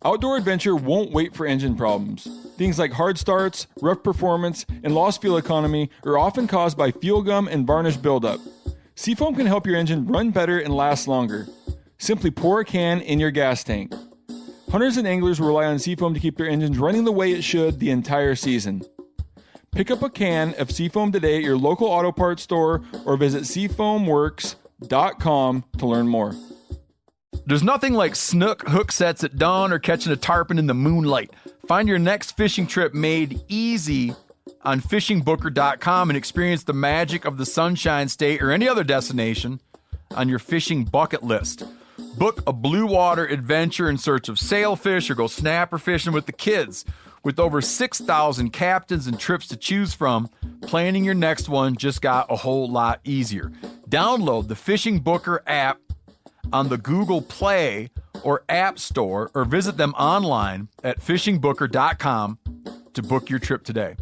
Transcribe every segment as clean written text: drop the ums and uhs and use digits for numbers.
Outdoor adventure won't wait for engine problems. Things like hard starts, rough performance, and lost fuel economy are often caused by fuel gum and varnish buildup. Seafoam can help your engine run better and last longer. Simply pour a can in your gas tank. Hunters and anglers rely on Seafoam to keep their engines running the way it should the entire season. Pick up a can of Seafoam today at your local auto parts store or visit seafoamworks.com to learn more. There's nothing like snook hook sets at dawn or catching a tarpon in the moonlight. Find your next fishing trip made easy on fishingbooker.com and experience the magic of the Sunshine State or any other destination on your fishing bucket list. Book a blue water adventure in search of sailfish or go snapper fishing with the kids. With over 6,000 captains and trips to choose from, planning your next one just got a whole lot easier. Download the Fishing Booker app on the Google Play or App Store or visit them online at fishingbooker.com to book your trip today.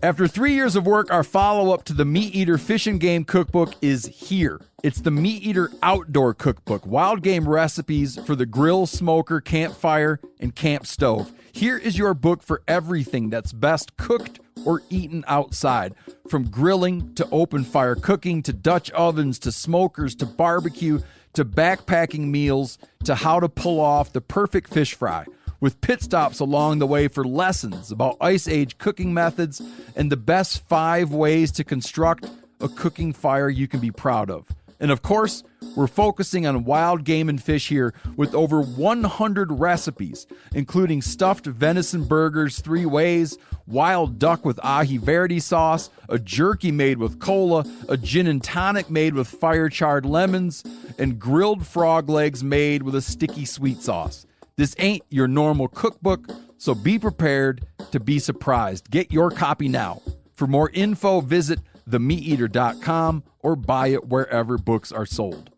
After 3 years of work, our follow-up to the Meat Eater Fish and Game Cookbook is here. It's the Meat Eater Outdoor Cookbook, wild game recipes for the grill, smoker, campfire, and camp stove. Here is your book for everything that's best cooked or eaten outside, from grilling to open fire cooking to Dutch ovens to smokers to barbecue to backpacking meals to how to pull off the perfect fish fry, with pit stops along the way for lessons about Ice Age cooking methods and the best 5 ways to construct a cooking fire you can be proud of. And of course, we're focusing on wild game and fish here with over 100 recipes, including stuffed venison burgers 3 ways, wild duck with ahi verde sauce, a jerky made with cola, a gin and tonic made with fire-charred lemons, and grilled frog legs made with a sticky sweet sauce. This ain't your normal cookbook, so be prepared to be surprised. Get your copy now. For more info, visit themeateater.com or buy it wherever books are sold.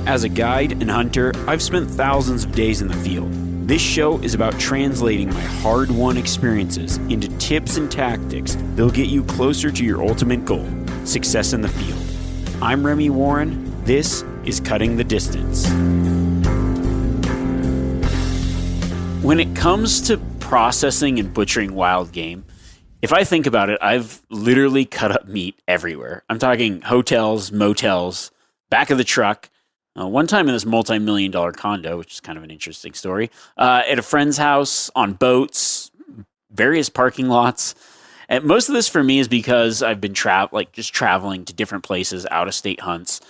As a guide and hunter, I've spent thousands of days in the field. This show is about translating my hard-won experiences into tips and tactics that'll get you closer to your ultimate goal, success in the field. I'm Remy Warren. This is Cutting the Distance. When it comes to processing and butchering wild game, if I think about it, I've literally cut up meat everywhere. I'm talking hotels, motels, back of the truck. One time in this multi-million-dollar condo, which is kind of an interesting story, at a friend's house, on boats, various parking lots. And most of this for me is because I've been just traveling to different places, out-of-state hunts,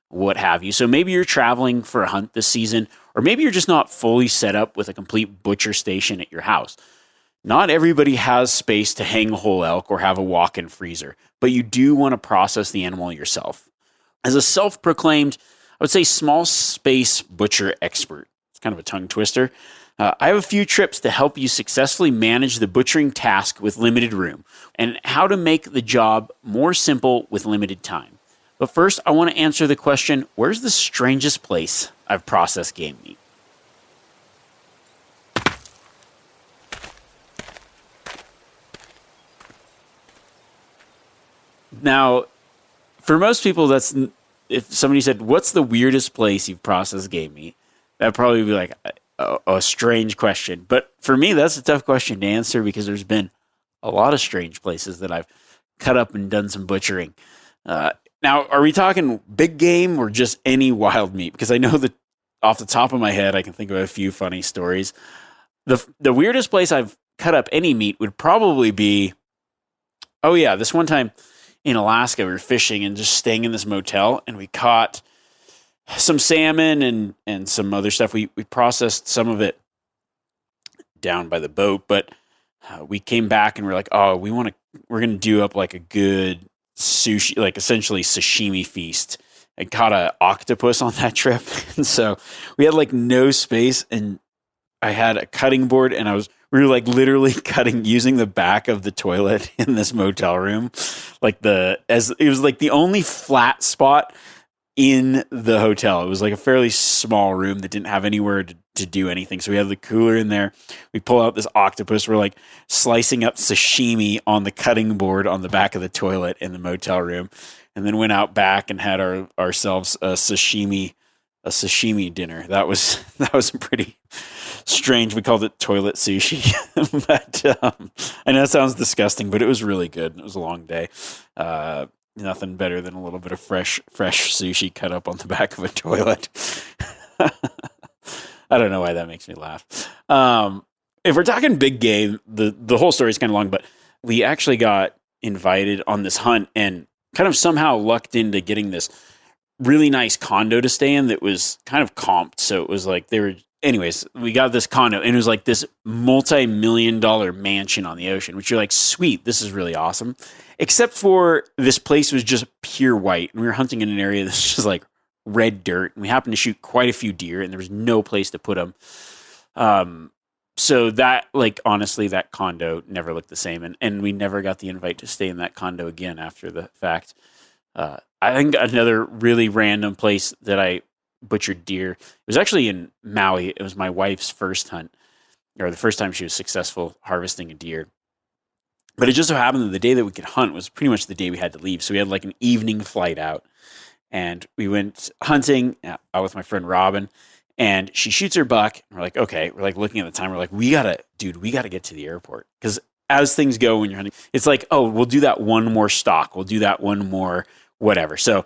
what have you. So maybe you're traveling for a hunt this season, or maybe you're just not fully set up with a complete butcher station at your house. Not everybody has space to hang a whole elk or have a walk-in freezer, but you do want to process the animal yourself. As a self-proclaimed, I would say, small space butcher expert, it's kind of a tongue twister, I have a few trips to help you successfully manage the butchering task with limited room and how to make the job more simple with limited time. But first, I want to answer the question, where's the strangest place I've processed game meat? Now, for most people, if somebody said, what's the weirdest place you've processed game meat? That'd probably be like a strange question. But for me, that's a tough question to answer because there's been a lot of strange places that I've cut up and done some butchering. Now, are we talking big game or just any wild meat? Because I know that off the top of my head, I can think of a few funny stories. The weirdest place I've cut up any meat would probably be, this one time in Alaska, we were fishing and just staying in this motel, and we caught some salmon and some other stuff. We processed some of it down by the boat, but we came back and we're like, we're going to do up like a good sushi, like essentially sashimi feast. I caught an octopus on that trip. And so we had like no space, and I had a cutting board, and we were like literally cutting using the back of the toilet in this motel room. It was like the only flat spot in the hotel. It was like a fairly small room that didn't have anywhere to do anything. So we have the cooler in there. We pull out this octopus. We're like slicing up sashimi on the cutting board on the back of the toilet in the motel room, and then went out back and had ourselves a sashimi dinner. That was pretty strange. We called it toilet sushi, but I know it sounds disgusting, but it was really good. It was a long day. Nothing better than a little bit of fresh sushi cut up on the back of a toilet. I don't know why that makes me laugh. If we're talking big game, the whole story is kind of long, but we actually got invited on this hunt and kind of somehow lucked into getting this really nice condo to stay in that was kind of comped. So it was like anyways, we got this condo and it was like this multi-million-dollar mansion on the ocean, which you're like, sweet, this is really awesome. Except for this place was just pure white. And we were hunting in an area that's just like red dirt. And we happened to shoot quite a few deer and there was no place to put them. So that, like, honestly, that condo never looked the same. And we never got the invite to stay in that condo again after the fact. I think another really random place that I butchered deer, it was actually in Maui. It was my wife's first hunt, or the first time she was successful harvesting a deer. But it just so happened that the day that we could hunt was pretty much the day we had to leave. So we had like an evening flight out. And we went hunting out with my friend Robin. And she shoots her buck. And we're like, okay. We're like looking at the time. We're like, we got to get to the airport. Because as things go when you're hunting, it's like, oh, we'll do that one more stalk. We'll do that one more whatever. So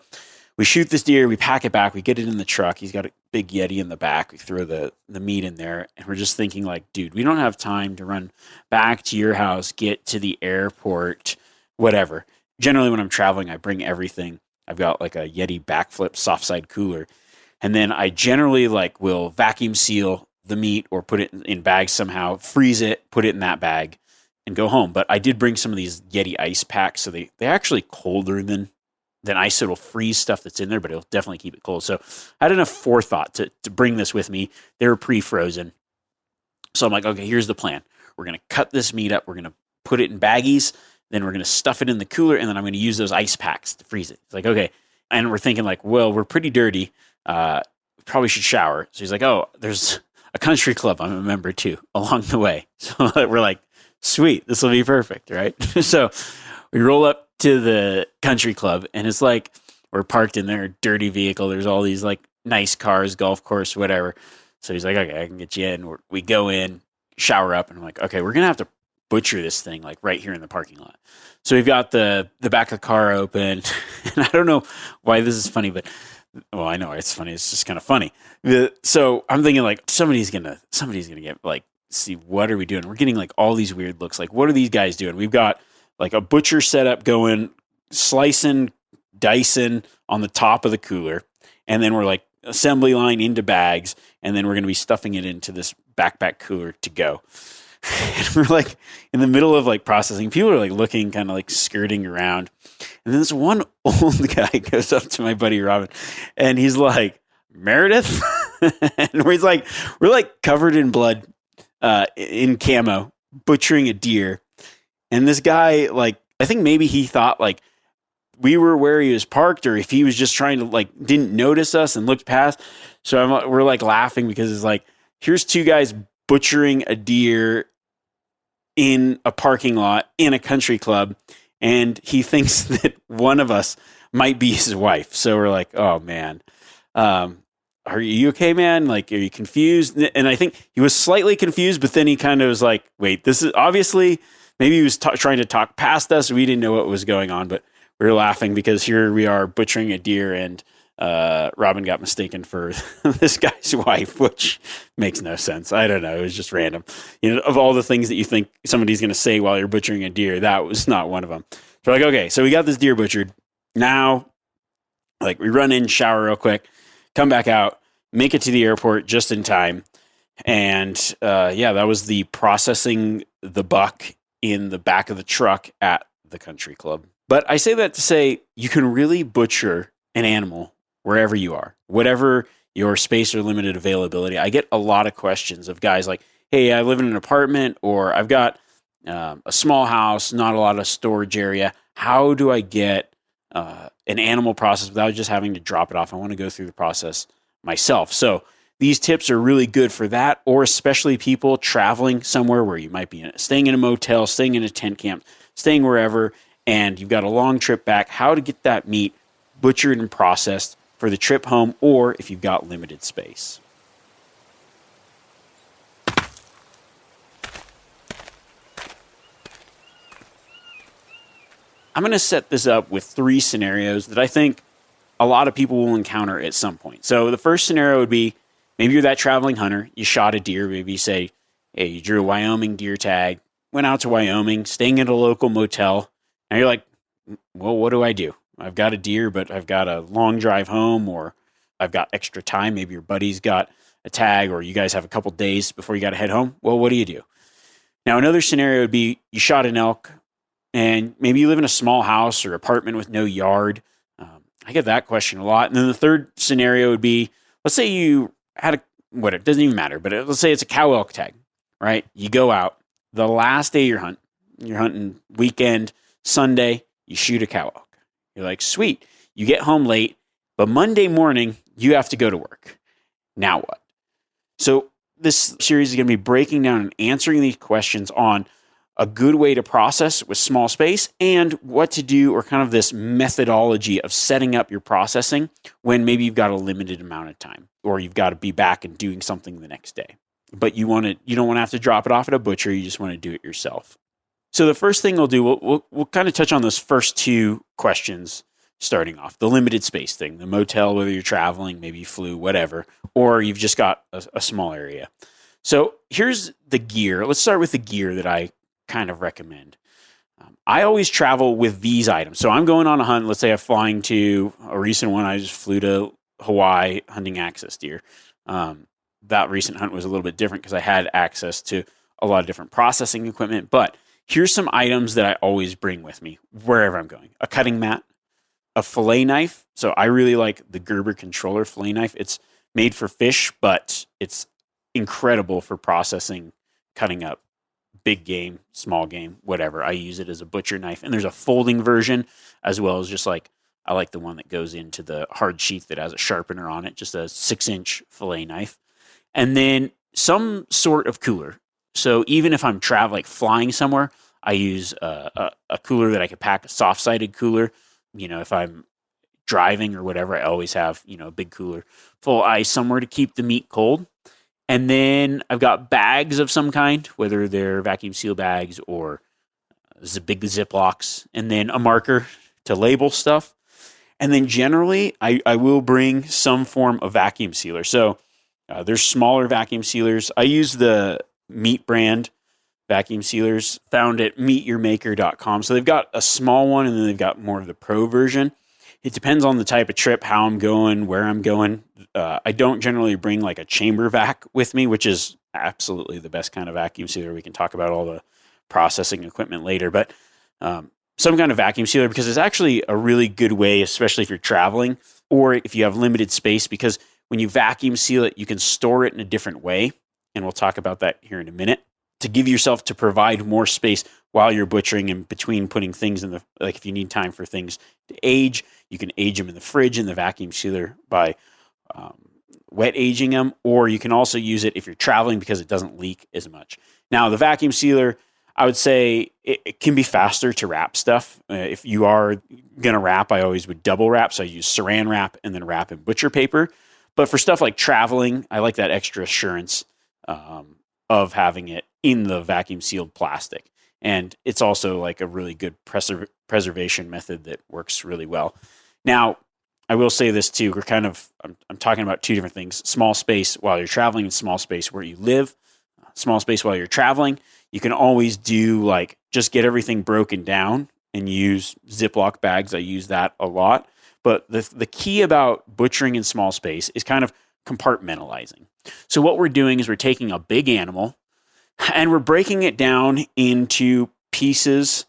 we shoot this deer. We pack it back. We get it in the truck. He's got a big Yeti in the back. We throw the meat in there. And we're just thinking like, dude, we don't have time to run back to your house, get to the airport, whatever. Generally, when I'm traveling, I bring everything. I've got like a Yeti backflip soft side cooler. And then I generally like will vacuum seal the meat or put it in bags somehow, freeze it, put it in that bag, and go home. But I did bring some of these Yeti ice packs, so they're actually colder than ice. So it'll freeze stuff that's in there, but it'll definitely keep it cold. So I had enough forethought to bring this with me. They were pre-frozen. So I'm like, okay, here's the plan. We're going to cut this meat up. We're going to put it in baggies. Then we're going to stuff it in the cooler, and then I'm going to use those ice packs to freeze it. It's like, okay. And we're thinking like, well, we're pretty dirty. We probably should shower. So he's like, oh, there's a country club I'm a member too along the way. So we're like, sweet, this will be perfect, right? So we roll up to the country club, and it's like we're parked in their dirty vehicle. There's all these like nice cars, golf course, whatever. So he's like, okay, I can get you in. We go in, shower up, and I'm like, okay, we're gonna have to butcher this thing like right here in the parking lot. So we've got the back of the car open, and I don't know why this is funny, but well, I know it's funny. It's just kind of funny. So I'm thinking like somebody's gonna get like, see, what are we doing? We're getting like all these weird looks. Like, what are these guys doing? We've got like a butcher setup going, slicing, dicing on the top of the cooler, and then we're like assembly line into bags, and then we're going to be stuffing it into this backpack cooler to go. And we're like in the middle of like processing. People are like looking, kind of like skirting around. And then this one old guy goes up to my buddy Robin, and he's like, Meredith? And we're like covered in blood, in camo, butchering a deer. And this guy, like, I think maybe he thought like we were where he was parked, or if he was just trying to like, didn't notice us and looked past. So we're like laughing because it's like, here's two guys butchering a deer in a parking lot in a country club, and he thinks that one of us might be his wife. So we're like, oh man, are you okay, man? Like, are you confused? And I think he was slightly confused, but then he kind of was like, wait, this is obviously, maybe he was trying to talk past us. We didn't know what was going on, but we were laughing because here we are butchering a deer, and Robin got mistaken for this guy's wife, which makes no sense. I don't know. It was just random. You know, of all the things that you think somebody's going to say while you're butchering a deer, that was not one of them. So we're like, okay, so we got this deer butchered. Now, like, we run in, shower real quick, come back out, make it to the airport just in time. And that was the processing the buck in the back of the truck at the country club. But I say that to say you can really butcher an animal wherever you are, whatever your space or limited availability. I get a lot of questions of guys like, hey, I live in an apartment, or I've got a small house, not a lot of storage area. How do I get an animal process without just having to drop it off. I want to go through the process myself. So these tips are really good for that, or especially people traveling somewhere where you might be staying in a motel, staying in a tent camp, staying wherever, and you've got a long trip back, how to get that meat butchered and processed for the trip home, or if you've got limited space. I'm going to set this up with 3 scenarios that I think a lot of people will encounter at some point. So the first scenario would be, maybe you're that traveling hunter, you shot a deer, maybe you say, hey, you drew a Wyoming deer tag, went out to Wyoming, staying in a local motel, and you're like, well, what do? I've got a deer, but I've got a long drive home, or I've got extra time. Maybe your buddy's got a tag, or you guys have a couple days before you got to head home. Well, what do? Now, another scenario would be you shot an elk, and maybe you live in a small house or apartment with no yard. I get that question a lot. And then the third scenario would be, let's say you had it doesn't even matter, but let's say it's a cow elk tag, right? You go out, the last day you're hunting weekend, Sunday, you shoot a cow elk. You're like, sweet. You get home late, but Monday morning, you have to go to work. Now what? So this series is going to be breaking down and answering these questions on a good way to process with small space and what to do, or kind of this methodology of setting up your processing when maybe you've got a limited amount of time, or you've got to be back and doing something the next day. But you don't want to have to drop it off at a butcher. You just want to do it yourself. So the first thing we'll do, we'll kind of touch on those first 2 questions starting off. The limited space thing, the motel, whether you're traveling, maybe you flew, whatever, or you've just got a small area. So here's the gear. Let's start with the gear that I kind of recommend. I always travel with these items. So I'm going on a hunt. Let's say I'm flying to a recent one. I just flew to Hawaii hunting access deer. That recent hunt was a little bit different because I had access to a lot of different processing equipment. But here's some items that I always bring with me wherever I'm going. A cutting mat, a fillet knife. So I really like the Gerber Controller fillet knife. It's made for fish, but it's incredible for processing, cutting up big game, small game, whatever. I use it as a butcher knife. And there's a folding version as well as just like, I like the one that goes into the hard sheath that has a sharpener on it, just a 6-inch fillet knife. And then some sort of cooler. So even if I'm traveling, flying somewhere, I use a cooler that I could pack, a soft-sided cooler. If I'm driving or whatever, I always have, a big cooler full of ice somewhere to keep the meat cold. And then I've got bags of some kind, whether they're vacuum seal bags or big Ziplocs, and then a marker to label stuff. And then generally, I will bring some form of vacuum sealer. So there's smaller vacuum sealers. I use the Meat brand vacuum sealers found at meetyourmaker.com. So they've got a small one, and then they've got more of the pro version. It depends on the type of trip, how I'm going, where I'm going. I don't generally bring like a chamber vac with me, which is absolutely the best kind of vacuum sealer. We can talk about all the processing equipment later, but some kind of vacuum sealer, because it's actually a really good way, especially if you're traveling or if you have limited space, because when you vacuum seal it, you can store it in a different way. And we'll talk about that here in a minute, to give yourself to provide more space while you're butchering and between putting things in the, like if you need time for things to age, you can age them in the fridge in the vacuum sealer by wet aging them, or you can also use it if you're traveling because it doesn't leak as much. Now, the vacuum sealer, I would say it can be faster to wrap stuff. If you are going to wrap, I always would double wrap. So I use saran wrap and then wrap in butcher paper. But for stuff like traveling, I like that extra assurance of having it in the vacuum sealed plastic. And it's also like a really good preservation method that works really well. Now, I will say this too. I'm talking about 2 different things: small space while you're traveling and small space where you live. Small space while you're traveling, you can always do like just get everything broken down and use Ziploc bags. I use that a lot. But the key about butchering in small space is kind of compartmentalizing. So what we're doing is we're taking a big animal and we're breaking it down into pieces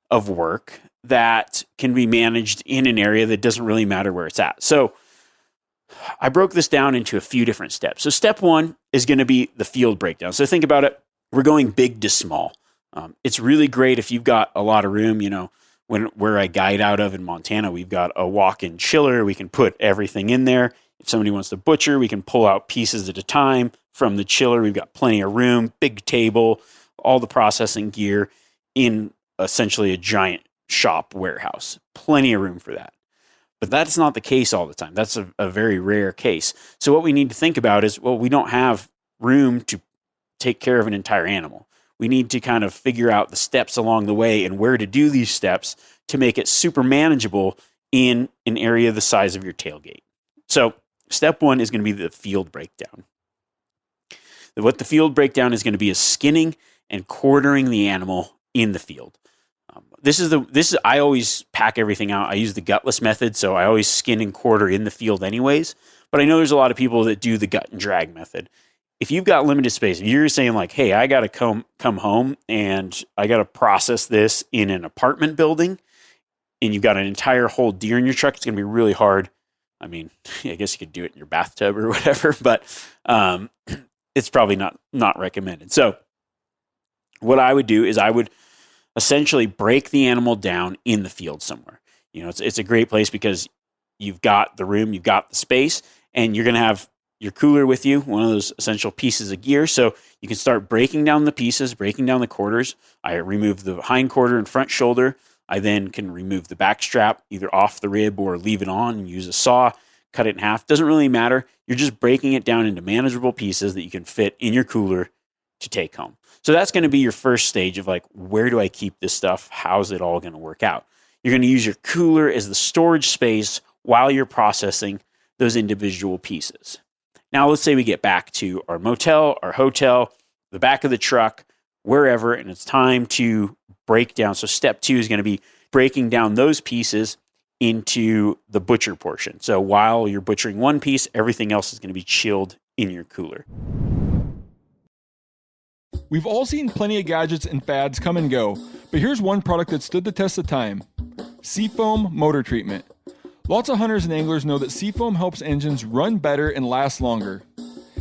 of work that can be managed in an area that doesn't really matter where it's at. So I broke this down into a few different steps. So step 1 is going to be the field breakdown. So think about it. We're going big to small. It's really great if you've got a lot of room, where I guide out of in Montana, we've got a walk-in chiller. We can put everything in there. If somebody wants to butcher, we can pull out pieces at a time from the chiller. We've got plenty of room, big table, all the processing gear in essentially a giant shop warehouse. Plenty of room for that. But that's not the case all the time. That's a very rare case. So what we need to think about is, well, we don't have room to take care of an entire animal. We need to kind of figure out the steps along the way and where to do these steps to make it super manageable in an area the size of your tailgate. So step one is going to be the field breakdown. What the field breakdown is going to be is skinning and quartering the animal in the field. I always pack everything out. I use the gutless method, so I always skin and quarter in the field anyways. But I know there's a lot of people that do the gut and drag method. If you've got limited space, if you're saying like, hey, I got to come home and I got to process this in an apartment building, and you've got an entire whole deer in your truck, it's going to be really hard. I mean, I guess you could do it in your bathtub or whatever, but it's probably not recommended. So what I would do is I would essentially break the animal down in the field somewhere. You know, it's a great place because you've got the room, you've got the space, and you're going to have your cooler with you, one of those essential pieces of gear. So you can start breaking down the pieces, breaking down the quarters. I remove the hind quarter and front shoulder. I then can remove the back strap either off the rib or leave it on and use a saw, cut it in half. Doesn't really matter. You're just breaking it down into manageable pieces that you can fit in your cooler to take home. So that's going to be your first stage of like, where do I keep this stuff? How's it all going to work out? You're going to use your cooler as the storage space while you're processing those individual pieces. Now, let's say we get back to our motel, our hotel, the back of the truck, wherever, and it's time to break down. So step two is going to be breaking down those pieces into the butcher portion. So while you're butchering one piece, everything else is going to be chilled in your cooler. We've all seen plenty of gadgets and fads come and go, but here's one product that stood the test of time: Seafoam Motor Treatment. Lots of hunters and anglers know that Seafoam helps engines run better and last longer.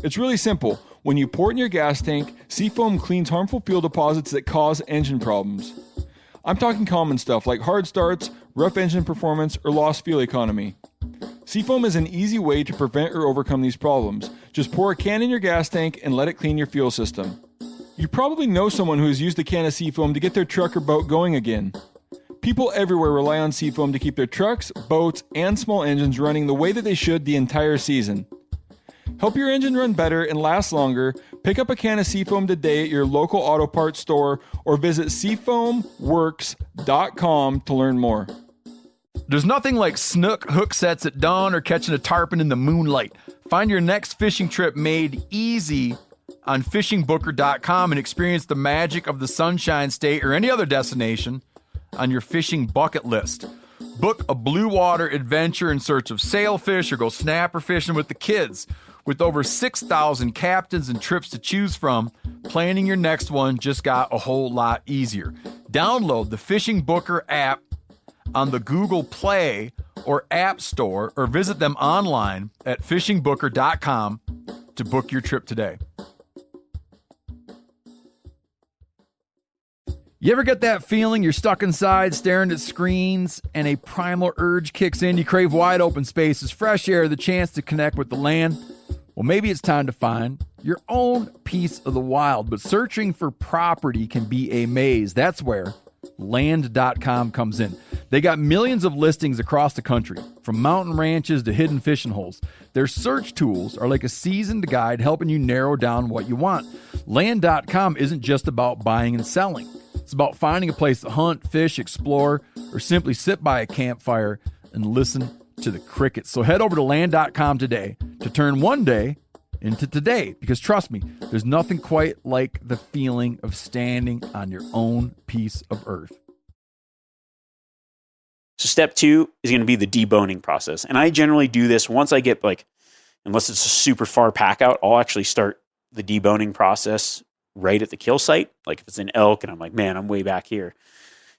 It's really simple. When you pour it in your gas tank, Seafoam cleans harmful fuel deposits that cause engine problems. I'm talking common stuff like hard starts, rough engine performance, or lost fuel economy. Seafoam is an easy way to prevent or overcome these problems. Just pour a can in your gas tank and let it clean your fuel system. You probably know someone who has used a can of Seafoam to get their truck or boat going again. People everywhere rely on Seafoam to keep their trucks, boats, and small engines running the way that they should the entire season. Help your engine run better and last longer. Pick up a can of Seafoam today at your local auto parts store or visit seafoamworks.com to learn more. There's nothing like snook hook sets at dawn or catching a tarpon in the moonlight. Find your next fishing trip made easy on fishingbooker.com and experience the magic of the Sunshine State or any other destination on your fishing bucket list. Book a blue water adventure in search of sailfish or go snapper fishing with the kids. With over 6,000 captains and trips to choose from, planning your next one just got a whole lot easier. Download the Fishing Booker app on the Google Play or App Store or visit them online at fishingbooker.com to book your trip today. You ever get that feeling you're stuck inside staring at screens and a primal urge kicks in? You crave wide open spaces, fresh air, the chance to connect with the land. Well, maybe it's time to find your own piece of the wild, but searching for property can be a maze. That's where Land.com comes in. They got millions of listings across the country, from mountain ranches to hidden fishing holes. Their search tools are like a seasoned guide helping you narrow down what you want. Land.com isn't just about buying and selling. It's about finding a place to hunt, fish, explore, or simply sit by a campfire and listen to the crickets. So head over to Land.com today to turn one day into today. Because trust me, there's nothing quite like the feeling of standing on your own piece of earth. So step two is going to be the deboning process. And I generally do this once I get unless it's a super far pack out, I'll actually start the deboning process right at the kill site. Like if it's an elk and I'm like, man, I'm way back here.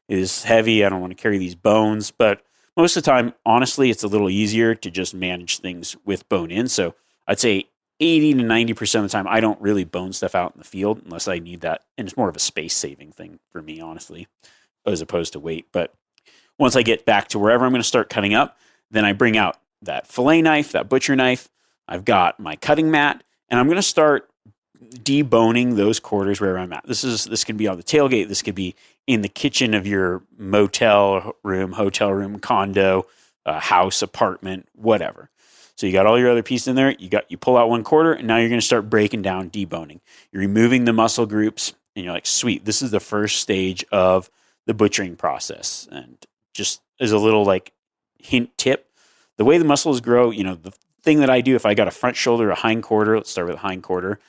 It is heavy. I don't want to carry these bones. But most of the time, honestly, it's a little easier to just manage things with bone in. So I'd say 80 to 90% of the time, I don't really bone stuff out in the field unless I need that. And it's more of a space saving thing for me, honestly, as opposed to weight. But Once I get back to wherever I'm going to start cutting up, then I bring out that fillet knife, that butcher knife. I've got my cutting mat, and I'm going to start deboning those quarters wherever I'm at. This can be on the tailgate. This could be in the kitchen of your motel room, hotel room, condo, house, apartment, whatever. So you got all your other pieces in there. You pull out one quarter, and now you're going to start breaking down, deboning. You're removing the muscle groups, and you're like, sweet, this is the first stage of the butchering process. And just as a little like hint tip, the way the muscles grow, the thing that I do, if I got a front shoulder, a hind quarter, let's start with a hind quarter,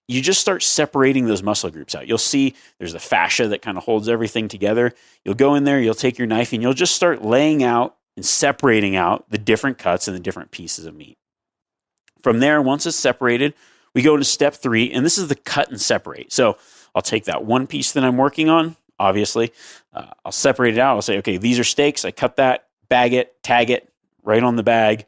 you just start separating those muscle groups out. You'll see there's the fascia that kind of holds everything together. You'll go in there, you'll take your knife, and you'll just start laying out and separating out the different cuts and the different pieces of meat. From there, once it's separated, we go into step 3, and this is the cut and separate. So I'll take that one piece that I'm working on, obviously. I'll separate it out. I'll say, okay, these are steaks. I cut that, bag it, tag it right on the bag.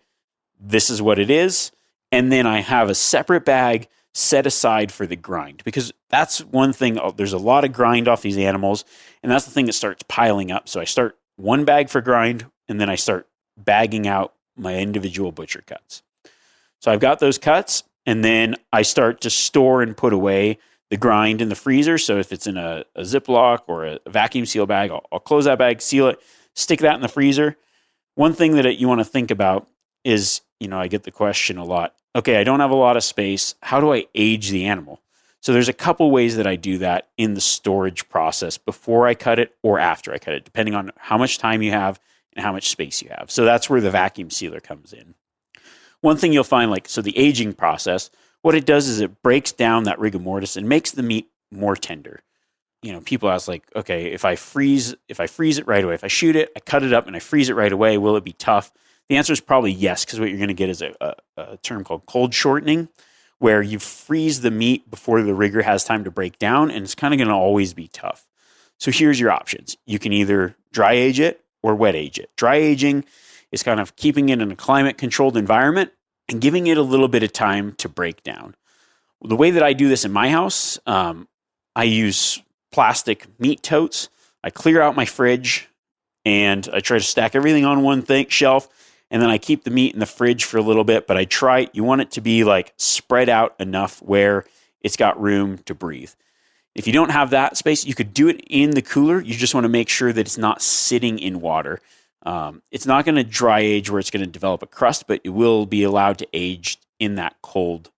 This is what it is. And then I have a separate bag set aside for the grind, because that's one thing. There's a lot of grind off these animals, and that's the thing that starts piling up. So I start one bag for grind, and then I start bagging out my individual butcher cuts. So I've got those cuts, and then I start to store and put away the grind in the freezer. So if it's in a Ziploc or a vacuum seal bag, I'll close that bag, seal it, stick that in the freezer. One thing that you want to think about is, I get the question a lot. Okay, I don't have a lot of space. How do I age the animal? So there's a couple ways that I do that in the storage process before I cut it or after I cut it, depending on how much time you have and how much space you have. So that's where the vacuum sealer comes in. One thing you'll find, so the aging process, what it does is it breaks down that rigor mortis and makes the meat more tender. People ask okay, if I freeze it right away, if I shoot it, I cut it up and I freeze it right away, will it be tough? The answer is probably yes, because what you're going to get is a term called cold shortening, where you freeze the meat before the rigor has time to break down, and it's kind of going to always be tough. So here's your options. You can either dry age it or wet age it. Dry aging is kind of keeping it in a climate-controlled environment and giving it a little bit of time to break down. The way that I do this in my house, I use plastic meat totes. I clear out my fridge, and I try to stack everything on one shelf. And then I keep the meat in the fridge for a little bit, but you want it to be spread out enough where it's got room to breathe. If you don't have that space, you could do it in the cooler. You just want to make sure that it's not sitting in water. It's not going to dry age where it's going to develop a crust, but it will be allowed to age in that cold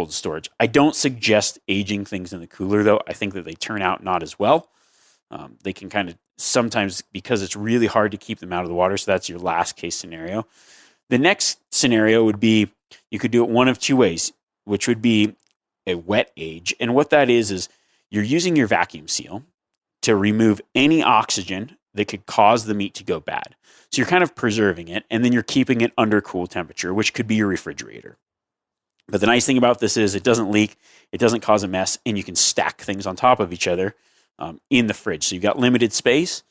storage. I don't suggest aging things in the cooler, though. I think that they turn out not as well. They can kind of sometimes, because it's really hard to keep them out of the water. So that's your last case scenario. The next scenario would be, you could do it one of two ways, which would be a wet age. And what that is you're using your vacuum seal to remove any oxygen that could cause the meat to go bad. So you're kind of preserving it, and then you're keeping it under cool temperature, which could be your refrigerator. But the nice thing about this is it doesn't leak, it doesn't cause a mess, and you can stack things on top of each other in the fridge. So you've got limited space.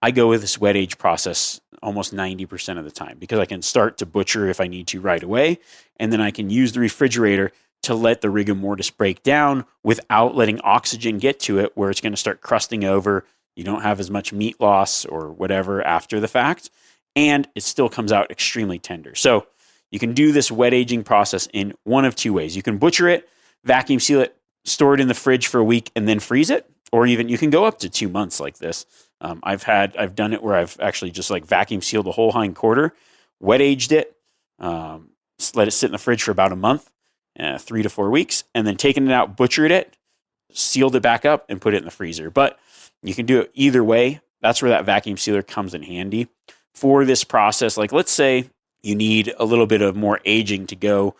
I go with this wet age process almost 90% of the time, because I can start to butcher if I need to right away, and then I can use the refrigerator to let the rigor mortis break down without letting oxygen get to it, where it's going to start crusting over. You don't have as much meat loss or whatever after the fact, and it still comes out extremely tender. So you can do this wet aging process in one of two ways. You can butcher it, vacuum seal it, store it in the fridge for a week, and then freeze it. Or even you can go up to 2 months like this. I've done it where I've actually just vacuum sealed the whole hind quarter, wet aged it, let it sit in the fridge for about a month, 3 to 4 weeks, and then taken it out, butchered it, sealed it back up, and put it in the freezer. But you can do it either way. That's where that vacuum sealer comes in handy for this process. Let's say you need a little bit of more aging to go.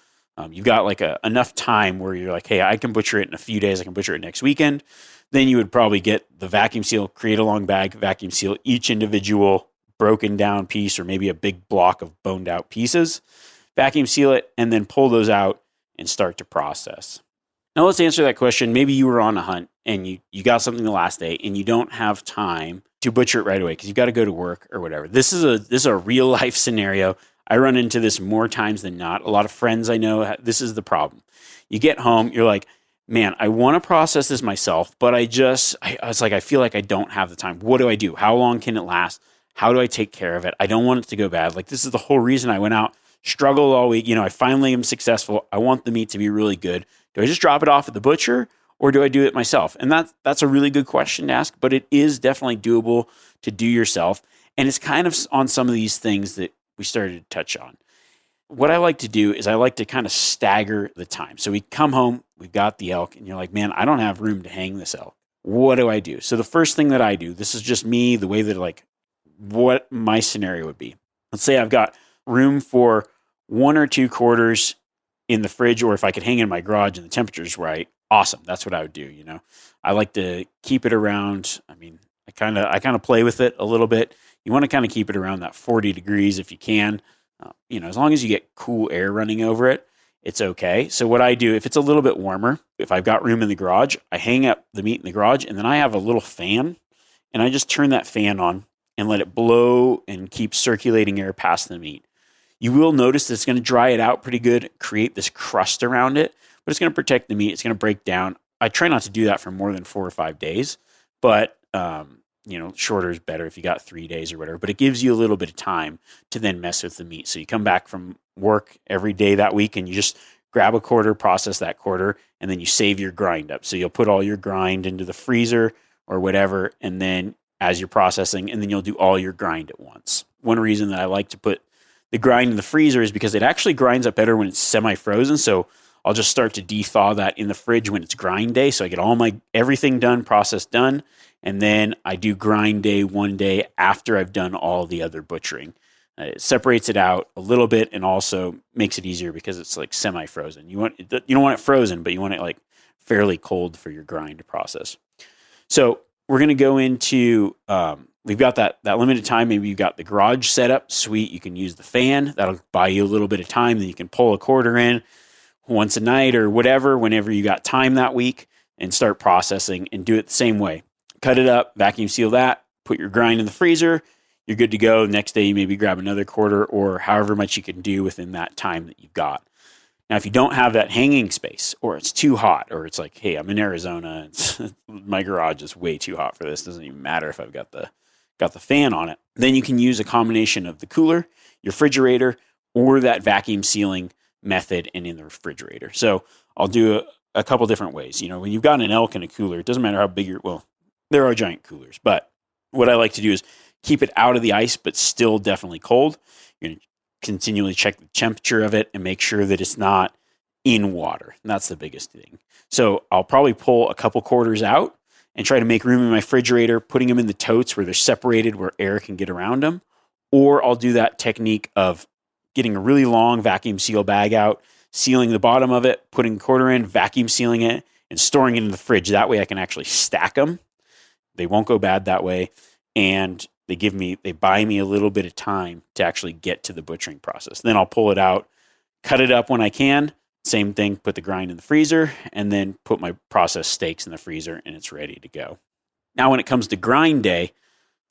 You've got enough time where you're hey, I can butcher it in a few days. I can butcher it next weekend. Then you would probably get the vacuum seal, create a long bag, vacuum seal each individual broken down piece, or maybe a big block of boned out pieces, vacuum seal it, and then pull those out and start to process. Now let's answer that question. Maybe you were on a hunt and you got something the last day and you don't have time to butcher it right away because you've got to go to work or whatever. This is a real life scenario. I run into this more times than not. A lot of friends I know, this is the problem. You get home, you're like, man, I want to process this myself, but I was like, I feel like I don't have the time. What do I do? How long can it last? How do I take care of it? I don't want it to go bad. Like, this is the whole reason I went out, struggled all week. I finally am successful. I want the meat to be really good. Do I just drop it off at the butcher, or do I do it myself? And that's a really good question to ask, but it is definitely doable to do yourself. And it's kind of on some of these things that we started to touch on. What I like to do is I like to kind of stagger the time. So we come home, we've got the elk, and you're like, man, I don't have room to hang this elk. What do I do? So the first thing that I do, this is just me, the way that what my scenario would be. Let's say I've got room for 1 or 2 quarters in the fridge, or if I could hang it in my garage and the temperature's right, awesome. That's what I would do. I like to keep it around. I mean, I kind of play with it a little bit. You want to kind of keep it around that 40 degrees if you can. As long as you get cool air running over it, it's okay. So what I do, if it's a little bit warmer, if I've got room in the garage, I hang up the meat in the garage, and then I have a little fan, and I just turn that fan on and let it blow and keep circulating air past the meat. You will notice that it's going to dry it out pretty good, create this crust around it, but it's going to protect the meat. It's going to break down. I try not to do that for more than 4 or 5 days, but shorter is better if you got 3 days or whatever, but it gives you a little bit of time to then mess with the meat. So you come back from work every day that week and you just grab a quarter, process that quarter, and then you save your grind up. So you'll put all your grind into the freezer or whatever, and then as you're processing, and then you'll do all your grind at once. One reason that I like to put the grind in the freezer is because it actually grinds up better when it's semi-frozen. So I'll just start to de-thaw that in the fridge when it's grind day. So I get all my everything done, process done. And then I do grind day one day after I've done all the other butchering. It separates it out a little bit and also makes it easier because it's like semi-frozen. You don't want it frozen, but you want it like fairly cold for your grind to process. So we're going to go into, we've got that limited time. Maybe you've got the garage set up. Sweet. You can use the fan. That'll buy you a little bit of time. Then you can pull a quarter in once a night or whatever, whenever you got time that week, and start processing and do it the same way. Cut it up, vacuum seal that, put your grind in the freezer. You're good to go. Next day, you maybe grab another quarter or however much you can do within that time that you've got. Now, if you don't have that hanging space, or it's too hot, or it's like, hey, I'm in Arizona, my garage is way too hot for this. Doesn't even matter if I've got the fan on it. Then you can use a combination of the cooler, your refrigerator, or that vacuum sealing method and in the refrigerator. So I'll do a couple different ways. When you've got an elk in a cooler, it doesn't matter how big there are giant coolers, but what I like to do is keep it out of the ice, but still definitely cold. You're going to continually check the temperature of it and make sure that it's not in water. And that's the biggest thing. So I'll probably pull a couple quarters out and try to make room in my refrigerator, putting them in the totes where they're separated, where air can get around them. Or I'll do that technique of getting a really long vacuum seal bag out, sealing the bottom of it, putting a quarter in, vacuum sealing it, and storing it in the fridge. That way I can actually stack them. They won't go bad that way. And they buy me a little bit of time to actually get to the butchering process. Then I'll pull it out, cut it up when I can. Same thing, put the grind in the freezer, and then put my processed steaks in the freezer, and it's ready to go. Now, when it comes to grind day,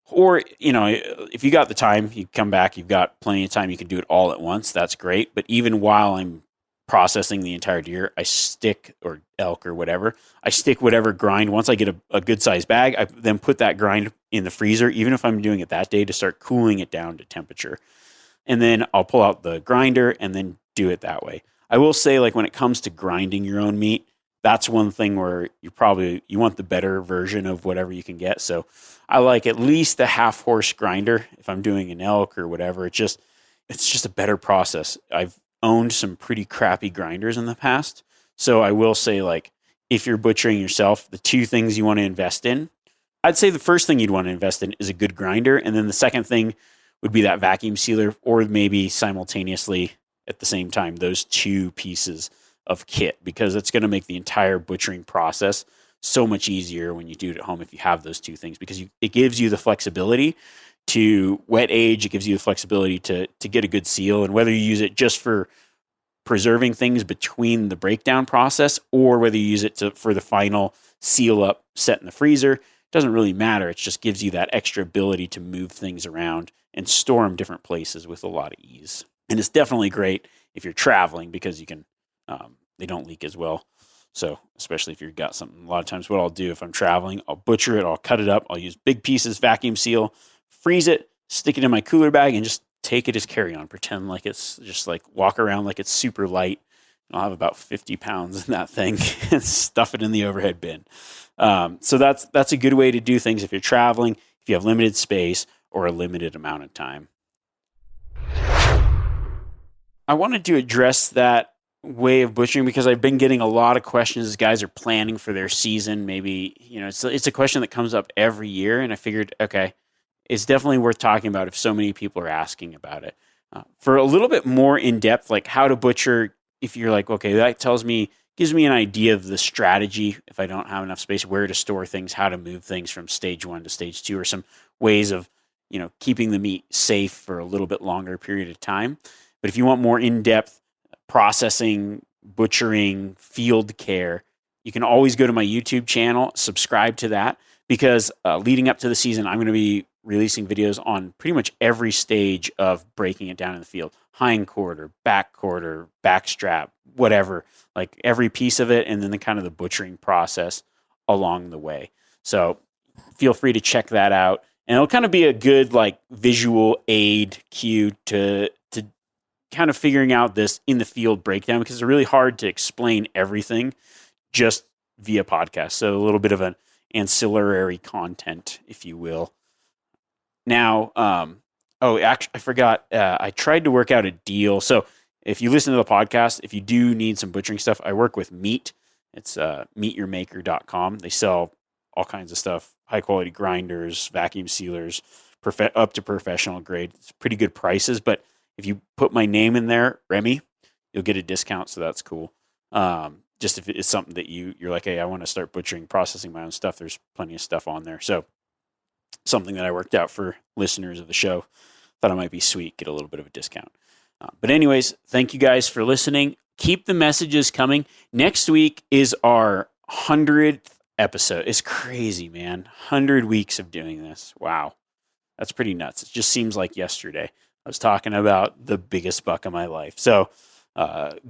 or, if you got the time, you come back, you've got plenty of time, you can do it all at once. That's great. But even while I'm processing the entire deer, or elk or whatever, I stick whatever grind. Once I get a good sized bag, I then put that grind in the freezer, even if I'm doing it that day, to start cooling it down to temperature. And then I'll pull out the grinder and then do it that way. I will say, when it comes to grinding your own meat, that's one thing where you want the better version of whatever you can get. So I like at least a half horse grinder if I'm doing an elk or whatever. It's just a better process. I've owned some pretty crappy grinders in the past. So I will say, if you're butchering yourself, the two things you want to invest in, I'd say the first thing you'd want to invest in is a good grinder. And then the second thing would be that vacuum sealer, or maybe simultaneously at the same time, those two pieces of kit, because it's going to make the entire butchering process so much easier when you do it at home if you have those two things, because it gives you the flexibility to wet age. It gives you the flexibility to get a good seal. And whether you use it just for preserving things between the breakdown process, or whether you use it for the final seal up set in the freezer, doesn't really matter. It just gives you that extra ability to move things around and store them different places with a lot of ease. And it's definitely great if you're traveling, because you can, they don't leak as well. So especially if you've got something, a lot of times what I'll do if I'm traveling, I'll butcher it, I'll cut it up, I'll use big pieces, vacuum seal, freeze it, stick it in my cooler bag, and just take it as carry-on. Pretend like it's just like walk around like it's super light. I'll have about 50 pounds in that thing and stuff it in the overhead bin. So that's a good way to do things if you're traveling, if you have limited space or a limited amount of time. I wanted to address that way of butchering because I've been getting a lot of questions as guys are planning for their season. Maybe, it's a question that comes up every year, and I figured, okay, it's definitely worth talking about if so many people are asking about it. For a little bit more in depth, like how to butcher, if you're like, okay, that gives me an idea of the strategy if I don't have enough space, where to store things, how to move things from stage 1 to stage 2, or some ways of, keeping the meat safe for a little bit longer period of time. But if you want more in-depth processing, butchering, field care, you can always go to my YouTube channel, subscribe to that, because leading up to the season, I'm going to be releasing videos on pretty much every stage of breaking it down in the field. Hind quarter, back strap, whatever, like every piece of it, and then the kind of the butchering process along the way. So feel free to check that out. And it'll kind of be a good like visual aid cue to kind of figuring out this in the field breakdown, because it's really hard to explain everything just via podcast. So a little bit of an ancillary content, if you will. Now, actually, I forgot. I tried to work out a deal. So if you listen to the podcast, if you do need some butchering stuff, I work with Meat. It's meatyourmaker.com. They sell all kinds of stuff, high quality grinders, vacuum sealers, up to professional grade. It's pretty good prices, but if you put my name in there, Remy, you'll get a discount. So that's cool. Just if it's something that you're like, hey, I want to start butchering, processing my own stuff. There's plenty of stuff on there. So something that I worked out for listeners of the show. Thought it might be sweet, get a little bit of a discount. But anyways, thank you guys for listening. Keep the messages coming. Next week is our 100th episode. It's crazy, man. 100 weeks of doing this. Wow. That's pretty nuts. It just seems like yesterday. I was talking about the biggest buck of my life. So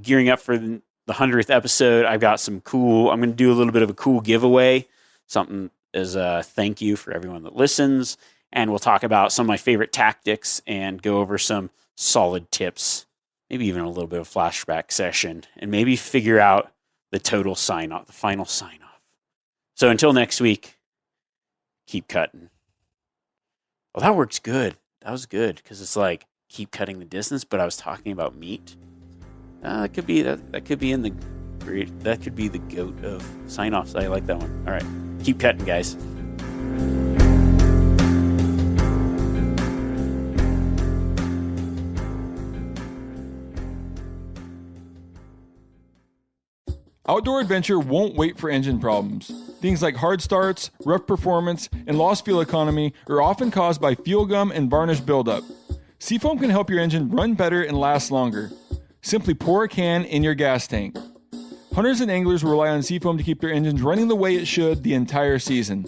gearing up for the 100th episode, I've got I'm going to do a little bit of a cool giveaway, something as a thank you for everyone that listens. And we'll talk about some of my favorite tactics and go over some solid tips, maybe even a little bit of flashback session, and maybe figure out the total sign-off, the final sign-off. So until next week, keep cutting. Well, that works good. That was good, because it's like, keep cutting the distance, but I was talking about meat. That could be the goat of sign-offs. I like that one. All right. Keep cutting, guys. Outdoor adventure won't wait for engine problems. Things like hard starts, rough performance, and lost fuel economy are often caused by fuel gum and varnish buildup. Seafoam can help your engine run better and last longer. Simply pour a can in your gas tank. Hunters and anglers rely on Seafoam to keep their engines running the way it should the entire season.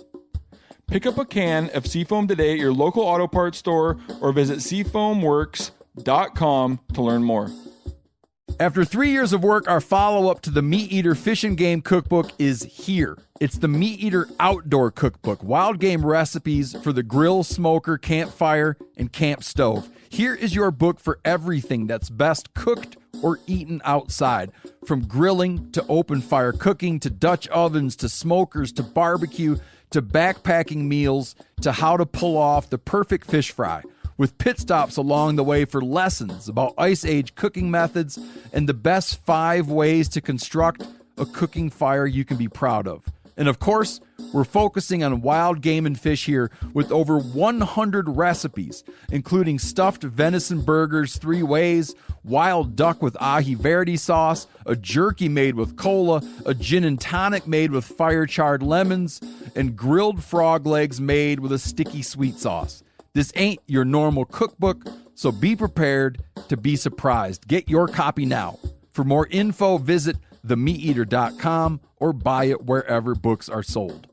Pick up a can of Seafoam today at your local auto parts store or visit seafoamworks.com to learn more. After 3 years of work, our follow-up to the Meat Eater Fish and Game Cookbook is here. It's the Meat Eater Outdoor Cookbook, wild game recipes for the grill, smoker, campfire, and camp stove. Here is your book for everything that's best cooked or eaten outside. From grilling to open fire cooking to Dutch ovens to smokers to barbecue to backpacking meals to how to pull off the perfect fish fry, with pit stops along the way for lessons about Ice Age cooking methods and the best 5 ways to construct a cooking fire you can be proud of. And of course, we're focusing on wild game and fish here with over 100 recipes, including stuffed venison burgers 3 ways, wild duck with ahi verde sauce, a jerky made with cola, a gin and tonic made with fire-charred lemons, and grilled frog legs made with a sticky sweet sauce. This ain't your normal cookbook, so be prepared to be surprised. Get your copy now. For more info, visit themeateater.com or buy it wherever books are sold.